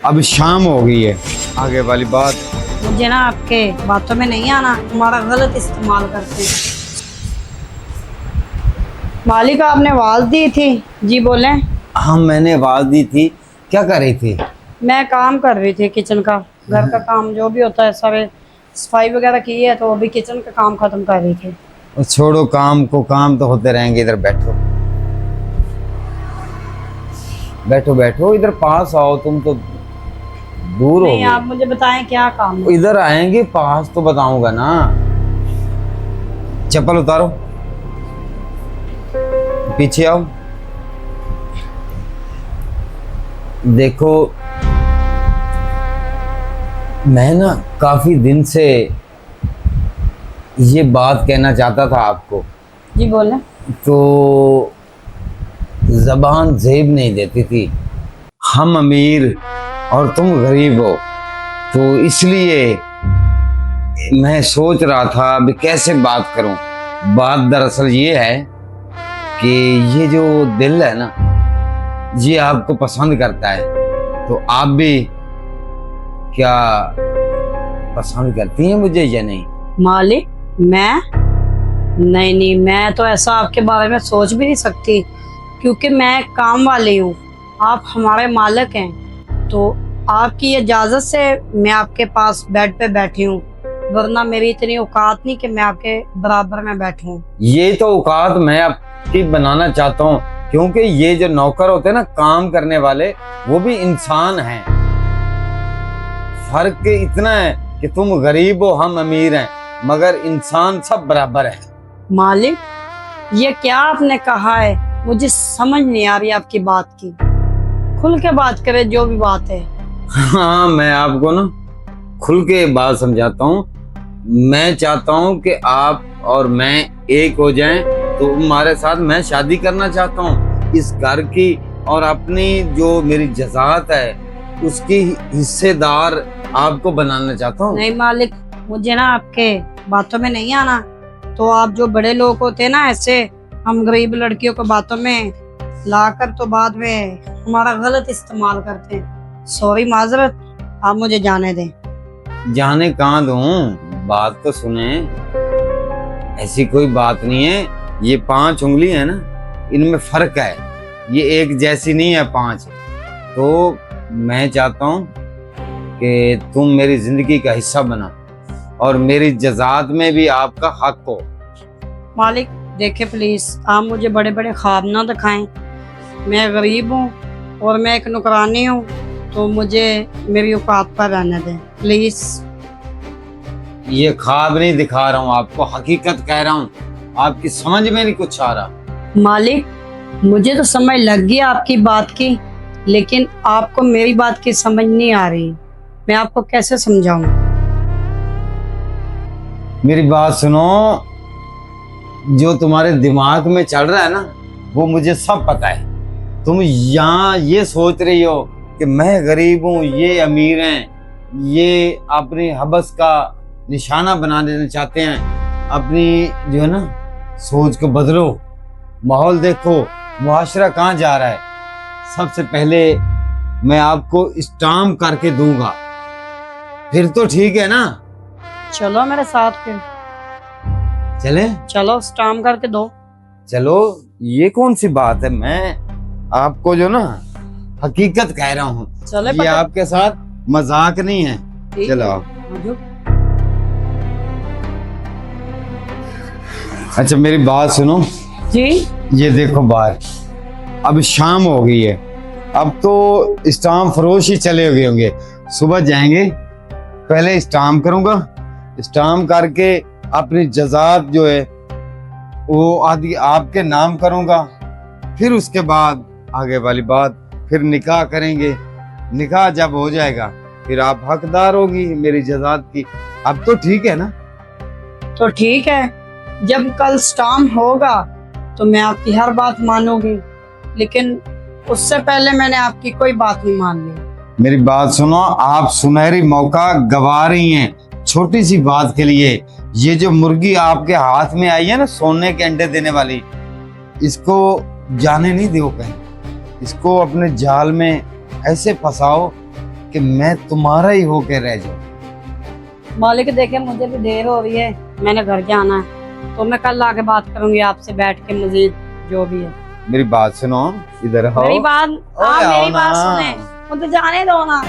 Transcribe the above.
अब शाम हो गई है, आगे वाली बात। मुझे ना आपके बातों में नहीं आना, हमारा गलत इस्तेमाल करते हैं। मालिक आपने आवाज दी थी, जी बोले। हाँ मैंने आवाज दी थी, क्या कर रही थी? मैं काम कर रही थी किचन का, घर का काम जो भी होता है, सारे सफाई वगैरह की है, तो अभी किचन का काम खत्म कर रही थी। और छोड़ो काम को, काम तो होते रहेंगे। इधर बैठो बैठो बैठो, इधर पास आओ, तुम तो दूर हो नहीं, आप गए। मुझे बताएं क्या काम है। इधर आएंगे पास तो बताऊंगा ना। चप्पल उतारो, पीछे आओ। देखो मैं ना काफी दिन से ये बात कहना चाहता था आपको, जी बोले। तो जबान जेब नहीं देती थी। हम अमीर और तुम गरीब हो, तो इसलिए मैं सोच रहा था अभी कैसे बात करूं। बात दरअसल ये है कि ये जो दिल है ना, ये आपको पसंद करता है, तो आप भी क्या पसंद करती हैं मुझे या नहीं? मालिक मैं नहीं, मैं तो ऐसा आपके बारे में सोच भी नहीं सकती, क्योंकि मैं काम वाली हूँ, आप हमारे मालिक हैं। तो आपकी इजाजत से मैं आपके पास बेड पे बैठी हूँ, वरना मेरी इतनी औकात नहीं कि मैं आपके बराबर में बैठूं। ये तो औकात मैं आपकी बनाना चाहता हूँ, क्योंकि ये जो नौकर होते हैं ना, काम करने वाले, वो भी इंसान हैं। फर्क इतना है कि तुम गरीब हो, हम अमीर हैं, मगर इंसान सब बराबर है। मालिक ये क्या आपने कहा है, मुझे समझ नहीं आ रही आपकी बात की। खुल के बात करे, जो भी बात है। हाँ मैं आपको ना खुल के बात समझाता हूँ। मैं चाहता हूँ कि आप और मैं एक हो जाएं, तो हमारे साथ मैं शादी करना चाहता हूँ। इस घर की और अपनी जो मेरी जज़ात है उसकी हिस्सेदार आपको बनाना चाहता हूँ। नहीं मालिक, मुझे ना आपके बातों में नहीं आना। तो आप जो बड़े लोग होते हैं ना, ऐसे हम गरीब लड़कियों को बातों में लाकर तो बाद में हमारा गलत इस्तेमाल करते हैं। सॉरी, माजरत, आप मुझे जाने दें। जाने कहाँ दूं, बात तो सुने। ऐसी कोई बात नहीं है, ये 5 उंगली है ना, इनमें फर्क है, ये एक जैसी नहीं है 5। तो मैं चाहता हूँ कि तुम मेरी जिंदगी का हिस्सा बना और मेरी जज़ात में भी आपका हक हो। मालिक देखे प्लीज, आप मुझे बड़े बड़े ख्वाब ना दिखाएं। मैं गरीब हूँ और मैं एक नौकरानी हूँ, तो मुझे मेरी औकात पर रहने दें प्लीज। ये ख्वाब नहीं दिखा रहा हूँ आपको, हकीकत कह रहा हूँ। आपकी समझ में नहीं कुछ आ रहा। मालिक मुझे तो समझ लग गई आपकी बात की, लेकिन आपको मेरी बात की समझ नहीं आ रही। मैं आपको कैसे समझाऊं? मेरी बात सुनो, जो तुम्हारे दिमाग में चल रहा है ना, वो मुझे सब पता है। तुम यहाँ ये सोच रही हो कि मैं गरीब हूँ, ये अमीर हैं, ये अपनी हबस का निशाना बना देना चाहते हैं। अपनी जो है ना सोच को बदलो, माहौल देखो, मुआशरा कहाँ जा रहा है। सबसे पहले मैं आपको स्टाम्प करके दूंगा, फिर तो ठीक है ना? चलो मेरे साथ फिर। चले? चलो स्टाम्प करके दो। चलो, ये कौन सी बात है, मैं आपको जो ना हकीकत कह रहा हूँ। चले ये आपके साथ मजाक नहीं है। ठीक चलो है। आओ। आजो। अच्छा मेरी बात सुनो, जी ये देखो बाहर, अब शाम हो गई है, अब तो स्टाम्प फरोश ही चले गए होंगे। सुबह जाएंगे, पहले स्टाम्प करूंगा, स्टाम्प करके अपनी जज़ात जो है वो आदि आपके नाम करूंगा। फिर उसके बाद आगे वाली बात, फिर निकाह करेंगे। निकाह जब हो जाएगा फिर आप हकदार होगी मेरी जज़ात की। अब तो ठीक है ना? तो ठीक है, जब कल स्टाम्प होगा तो मैं आपकी हर बात मानूंगी, लेकिन उससे पहले मैंने आपकी कोई बात नहीं माननी। मेरी बात सुनो, आप सुनहरी मौका गवा रही हैं छोटी सी बात के लिए। ये जो मुर्गी आपके हाथ में आई है ना, सोने के अंडे देने वाली, इसको जाने नहीं दो कहीं। इसको अपने जाल में ऐसे फंसाओ कि मैं तुम्हारा ही होके रह जाऊं। मालिक देखे मुझे भी देर हो रही है, मैंने घर जाना है, तो मैं कल आके बात करूंगी आपसे बैठ के मजीद जो भी है। मेरी बात सुनो, इधर आओ। मेरी बात ओए आप आओ मेरी बात ना। सुने, मुझे जाने दो ना।